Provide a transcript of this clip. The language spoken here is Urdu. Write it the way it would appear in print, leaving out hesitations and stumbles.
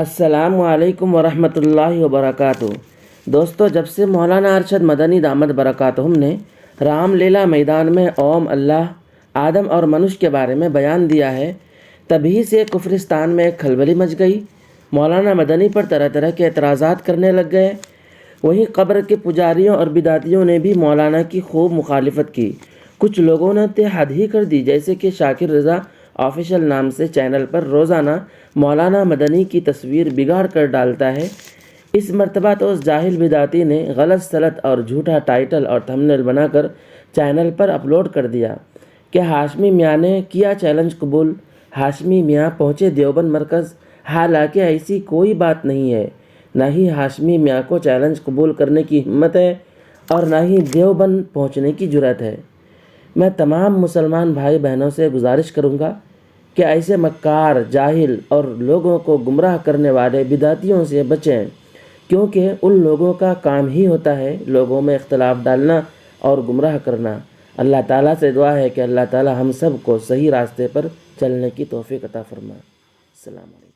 السلام علیکم ورحمۃ اللہ وبرکاتہ۔ دوستو، جب سے مولانا ارشد مدنی دامت برکاتہم نے رام لیلا میدان میں اوم اللہ، آدم اور منش کے بارے میں بیان دیا ہے، تبھی سے کفرستان میں ایک کھلبلی مچ گئی۔ مولانا مدنی پر طرح طرح کے اعتراضات کرنے لگ گئے۔ وہیں قبر کے پجاریوں اور بدعتیوں نے بھی مولانا کی خوب مخالفت کی۔ کچھ لوگوں نے تو حد ہی کر دی، جیسے کہ شاکر رضا آفیشل نام سے چینل پر روزانہ مولانا مدنی کی تصویر بگاڑ کر ڈالتا ہے۔ اس مرتبہ تو اس جاہل بدعتی نے غلط سلط اور جھوٹا ٹائٹل اور تھمبنیل بنا کر چینل پر اپلوڈ کر دیا کہ ہاشمی میاں نے کیا چیلنج قبول، ہاشمی میاں پہنچے دیوبند مرکز۔ حالانکہ ایسی کوئی بات نہیں ہے، نہ ہی ہاشمی میاں کو چیلنج قبول کرنے کی ہمت ہے اور نہ ہی دیوبند پہنچنے کی جرأت ہے۔ میں تمام مسلمان بھائی بہنوں سے گزارش کروں گا کہ ایسے مکار، جاہل اور لوگوں کو گمراہ کرنے والے بدعتیوں سے بچیں، کیونکہ ان لوگوں کا کام ہی ہوتا ہے لوگوں میں اختلاف ڈالنا اور گمراہ کرنا۔ اللہ تعالیٰ سے دعا ہے کہ اللہ تعالیٰ ہم سب کو صحیح راستے پر چلنے کی توفیق عطا فرمائے۔ السلام علیکم۔